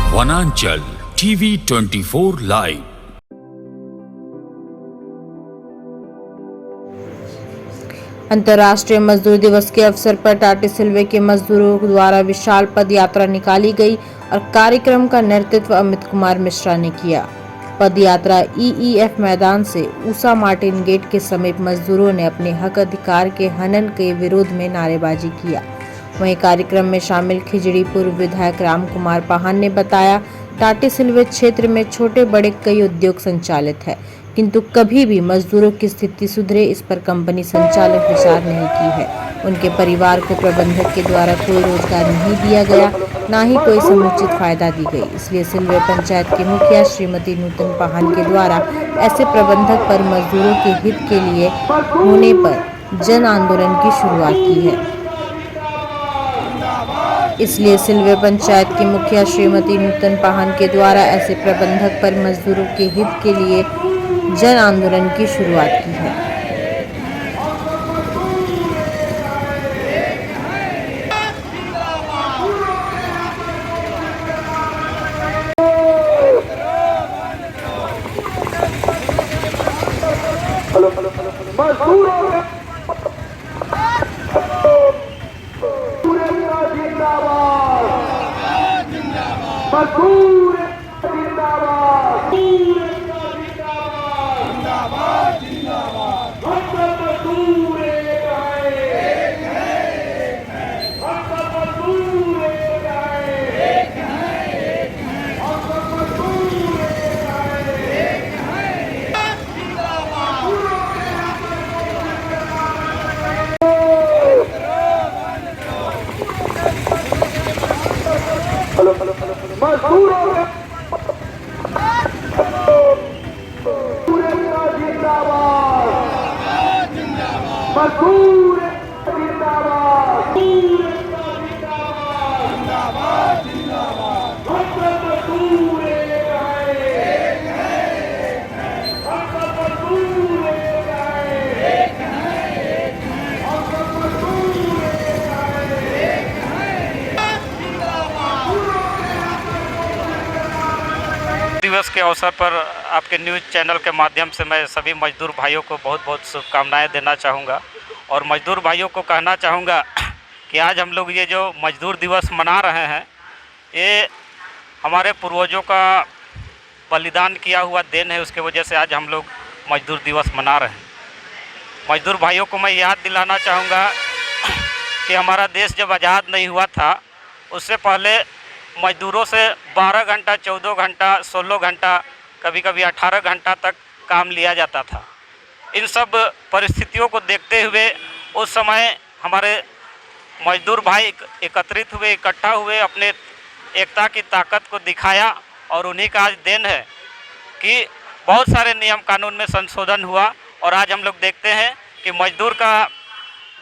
वनांचल TV 24 live. अंतर्राष्ट्रीय मजदूर दिवस के अवसर पर टाटीसिलवे के मजदूरों द्वारा विशाल पद यात्रा निकाली गई और कार्यक्रम का नेतृत्व अमित कुमार मिश्रा ने किया। पद यात्रा ईईएफ मैदान से ऊषा मार्टिन गेट के समीप मजदूरों ने अपने हक अधिकार के हनन के विरोध में नारेबाजी किया। वहीं कार्यक्रम में शामिल खिजड़ी पूर्व विधायक राम कुमार पाहन ने बताया, टाटीसिलवे क्षेत्र में छोटे बड़े कई उद्योग संचालित है, किंतु कभी भी मजदूरों की स्थिति सुधरे इस पर कंपनी संचालक विचार नहीं की है। उनके परिवार को प्रबंधक के द्वारा कोई रोजगार नहीं दिया गया, न ही कोई समुचित फायदा दी गई। इसलिए सिलवे पंचायत की मुखिया श्रीमती नूतन पाहन के द्वारा ऐसे प्रबंधक पर मजदूरों के हित के लिए होने पर जन आंदोलन की शुरुआत की है। इसलिए सिलवे पंचायत की मुखिया श्रीमती नूतन पाहन के द्वारा ऐसे प्रबंधक पर मजदूरों के हित के लिए जन आंदोलन की शुरुआत की है। दिवस के अवसर पर आपके न्यूज़ चैनल के माध्यम से मैं सभी मजदूर भाइयों को बहुत बहुत शुभकामनाएं देना चाहूँगा और मजदूर भाइयों को कहना चाहूँगा कि आज हम लोग ये जो मजदूर दिवस मना रहे हैं, ये हमारे पूर्वजों का बलिदान किया हुआ देन है। उसके वजह से आज हम लोग मजदूर दिवस मना रहे हैं। मजदूर भाइयों को मैं याद दिलाना चाहूँगा कि हमारा देश जब आज़ाद नहीं हुआ था, उससे पहले मजदूरों से 12 घंटा, 14 घंटा, 16 घंटा, कभी कभी 18 घंटा तक काम लिया जाता था। इन सब परिस्थितियों को देखते हुए उस समय हमारे मजदूर भाई एकत्रित हुए, इकट्ठा हुए, अपने एकता की ताकत को दिखाया और उन्हीं का आज देन है कि बहुत सारे नियम कानून में संशोधन हुआ और आज हम लोग देखते हैं कि मजदूर का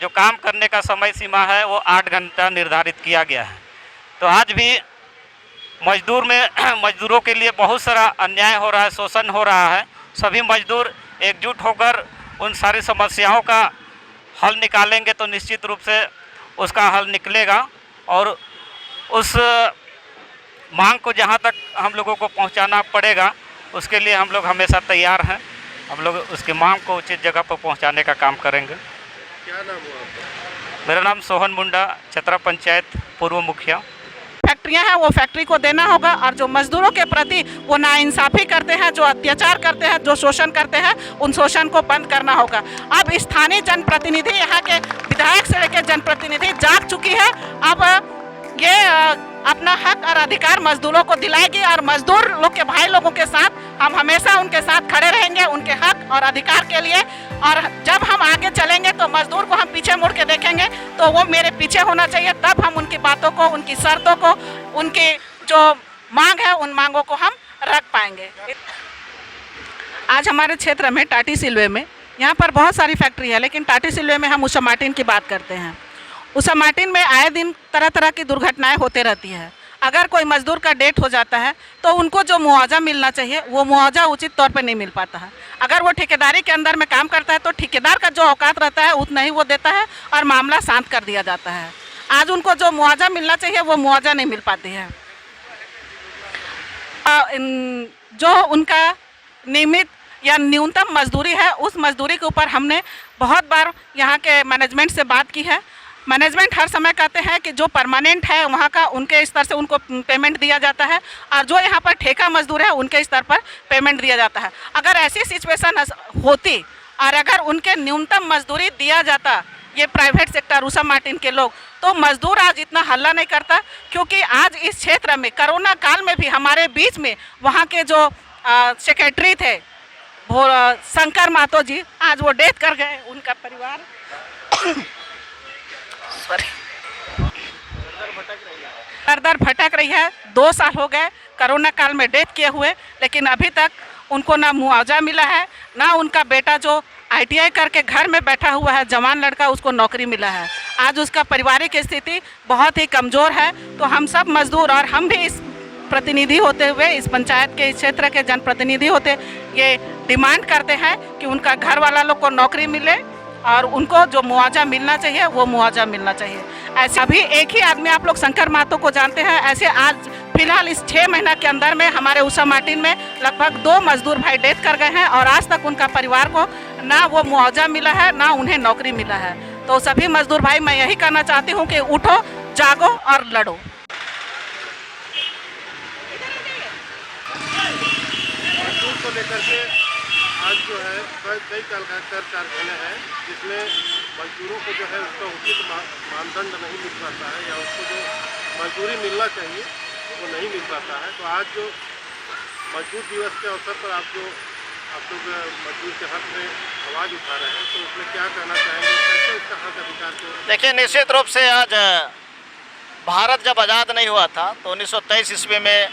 जो काम करने का समय सीमा है वो 8 घंटा निर्धारित किया गया है। तो आज भी मजदूरों के लिए बहुत सारा अन्याय हो रहा है, शोषण हो रहा है। सभी मजदूर एकजुट होकर उन सारी समस्याओं का हल निकालेंगे तो निश्चित रूप से उसका हल निकलेगा और उस मांग को जहां तक हम लोगों को पहुंचाना पड़ेगा उसके लिए हम लोग हमेशा तैयार हैं। हम लोग उसकी मांग को उचित जगह पर पहुंचाने का काम करेंगे। क्या नाम हुआ आपका? मेरा नाम सोहन मुंडा, चतरा पंचायत पूर्व मुखिया। फैक्ट्रियां हैं वो फैक्ट्री को देना होगा और जो मजदूरों के प्रति वो नाइंसाफ़ी करते हैं, जो अत्याचार करते हैं, जो शोषण करते हैं, उन शोषण को बंद करना होगा। अब स्थानीय जनप्रतिनिधि, यहाँ के विधायक से लेकर जनप्रतिनिधि जाग चुकी है। अब ये अपना हक और अधिकार मजदूरों को दिलाएगी और मजदूर लोग के भाई लोगों के साथ हम हमेशा उनके साथ खड़े रहेंगे उनके हक और अधिकार के लिए। और जब हम आगे चलेंगे तो मजदूर को हम पीछे मुड़ के देखेंगे तो वो मेरे पीछे होना चाहिए, तब हम उनकी बातों को, उनकी शर्तों को, उनकी जो मांग है उन मांगों को हम रख पाएंगे। आज हमारे क्षेत्र में टाटीसिलवे में यहाँ पर बहुत सारी फैक्ट्री है, लेकिन टाटीसिलवे में हम ऊषा मार्टिन की बात करते हैं। ऊषा मार्टिन में आए दिन तरह तरह की दुर्घटनाएं होते रहती है। अगर कोई मजदूर का डेथ हो जाता है तो उनको जो मुआवजा मिलना चाहिए वो मुआवजा उचित तौर पर नहीं मिल पाता है। अगर वो ठेकेदारी के अंदर में काम करता है तो ठेकेदार का जो औकात रहता है उतना ही वो देता है और मामला शांत कर दिया जाता है। आज उनको जो मुआवजा मिलना चाहिए वो मुआवजा नहीं मिल पाती है। जो उनका नियमित या न्यूनतम मजदूरी है, उस मजदूरी के ऊपर हमने बहुत बार यहाँ के मैनेजमेंट से बात की है। मैनेजमेंट हर समय कहते हैं कि जो परमानेंट है वहाँ का उनके स्तर से उनको पेमेंट दिया जाता है, और जो यहाँ पर ठेका मजदूर है उनके स्तर पर पेमेंट दिया जाता है। अगर ऐसी सिचुएशन होती और अगर उनके न्यूनतम मजदूरी दिया जाता ये प्राइवेट सेक्टर उषा मार्टिन के लोग, तो मजदूर आज इतना हल्ला नहीं करता। क्योंकि आज इस क्षेत्र में कोरोना काल में भी हमारे बीच में वहाँ के जो सेक्रेटरी थे वो शंकर महतो जी, आज वो डेथ कर गए। उनका परिवार दर दर भटक रही है। 2 साल हो गए कोरोना काल में डेथ किए हुए, लेकिन अभी तक उनको ना मुआवजा मिला है, ना उनका बेटा जो ITI करके घर में बैठा हुआ है जवान लड़का, उसको नौकरी मिला है। आज उसका पारिवारिक स्थिति बहुत ही कमज़ोर है। तो हम सब मजदूर और हम भी इस प्रतिनिधि होते हुए, इस पंचायत के इस क्षेत्र के जनप्रतिनिधि होते ये डिमांड करते हैं कि उनका घर वाला लोग को नौकरी मिले और उनको जो मुआवजा मिलना चाहिए वो मुआवजा मिलना चाहिए। ऐसे अभी एक ही आदमी, आप लोग शंकर महतो को जानते हैं, ऐसे आज फिलहाल इस 6 महीना के अंदर में हमारे उषा मार्टिन में लगभग 2 मजदूर भाई डेथ कर गए हैं, और आज तक उनका परिवार को ना वो मुआवजा मिला है, ना उन्हें नौकरी मिला है। तो सभी मजदूर भाई मैं यही कहना चाहती हूँ कि उठो, जागो और लड़ो। मजदूर को लेकर के आज जो है कई कारखाने हैं जिसमें मजदूरों को जो है उसका उचित मानदंड नहीं मिल पाता है, या उसको जो मजदूरी मिलना चाहिए वो नहीं मिल पाता है। तो आज जो मजदूर दिवस के अवसर पर आप लोग मजदूर के हक में आवाज़ उठा रहे हैं, तो उसमें क्या कहना चाहेंगे, कैसे उसका हक अधिकार को? देखिए, निश्चित रूप से आज भारत जब आज़ाद नहीं हुआ था तो 1923 ईस्वी में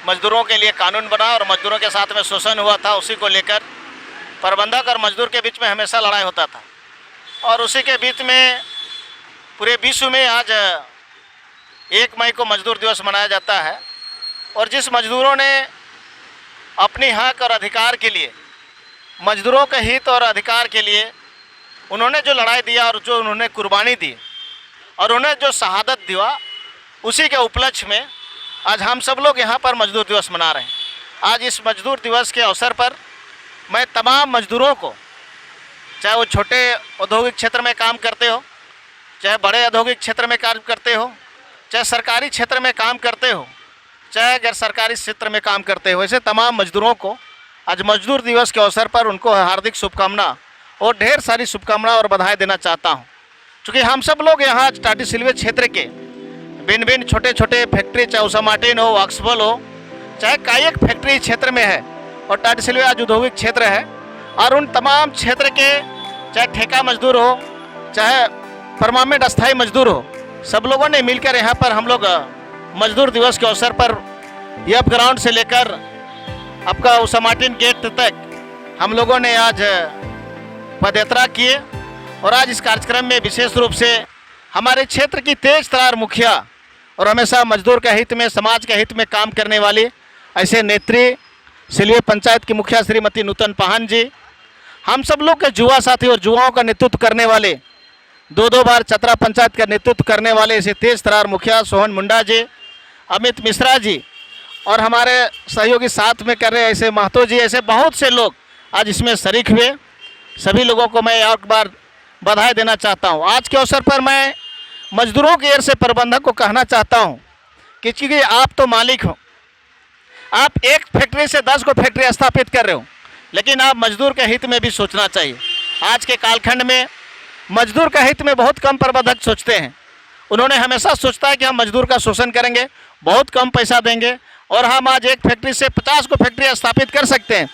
मजदूरों के लिए कानून बना और मजदूरों के साथ में शोषण हुआ था। उसी को लेकर प्रबंधक और मजदूर के बीच में हमेशा लड़ाई होता था, और उसी के बीच में पूरे विश्व में आज 1 मई को मजदूर दिवस मनाया जाता है। और जिस मजदूरों ने अपनी हक और अधिकार के लिए, मजदूरों के हित और अधिकार के लिए उन्होंने जो लड़ाई दिया और जो उन्होंने कुर्बानी दी और उन्हें जो शहादत दिया, उसी के उपलक्ष्य में आज हम सब लोग यहाँ पर मजदूर दिवस मना रहे हैं। आज इस मजदूर दिवस के अवसर पर मैं तमाम मजदूरों को, चाहे वो छोटे औद्योगिक क्षेत्र में काम करते हो, चाहे बड़े औद्योगिक क्षेत्र में काम करते हो, चाहे सरकारी क्षेत्र में काम करते हो, चाहे गैर सरकारी क्षेत्र में काम करते हो, ऐसे तमाम मजदूरों को आज मजदूर दिवस के अवसर पर उनको हार्दिक शुभकामना और ढेर सारी शुभकामना और बधाई देना चाहता हूँ। क्योंकि हम सब लोग यहाँ टाटी सिल्वे क्षेत्र के भिन्न भिन्न छोटे छोटे फैक्ट्री, चाहे उषा मार्टिन हो, वॉक्सवल हो, चाहे कायक फैक्ट्री क्षेत्र में है, और टाटी सिल्वे आज औद्योगिक क्षेत्र है, और उन तमाम क्षेत्र के चाहे ठेका मजदूर हो, चाहे परमानेंट अस्थायी मजदूर हो, सब लोगों ने मिलकर यहाँ पर हम लोग मजदूर दिवस के अवसर पर यप ग्राउंड से लेकर आपका उषा मार्टिन गेट तक हम लोगों ने आज पदयात्रा किए। और आज इस कार्यक्रम में विशेष रूप से हमारे क्षेत्र की तेज तरार मुखिया और हमेशा मजदूर के हित में, समाज के हित में काम करने वाली ऐसे नेत्री सिल्वे पंचायत की मुखिया श्रीमती नूतन पाहन जी, हम सब लोग के युवा साथी और युवाओं का नेतृत्व करने वाले, 2 बार चतरा पंचायत का नेतृत्व करने वाले ऐसे तेज तरार मुखिया सोहन मुंडा जी, अमित मिश्रा जी, और हमारे सहयोगी साथ में कर रहे ऐसे महतो जी, ऐसे बहुत से लोग आज इसमें शरीक हुए। सभी लोगों को मैं एक बार बधाई देना चाहता हूँ। आज के अवसर पर मैं मजदूरों की ओर से प्रबंधक को कहना चाहता हूँ कि चूँकि आप तो मालिक हो, आप एक फैक्ट्री से 10 को फैक्ट्री स्थापित कर रहे हो, लेकिन आप मजदूर के हित में भी सोचना चाहिए। आज के कालखंड में मजदूर का हित में बहुत कम प्रबंधक सोचते हैं। उन्होंने हमेशा सोचता है कि हम मजदूर का शोषण करेंगे, बहुत कम पैसा देंगे और हम आज एक फैक्ट्री से 50 को फैक्ट्री स्थापित कर सकते हैं,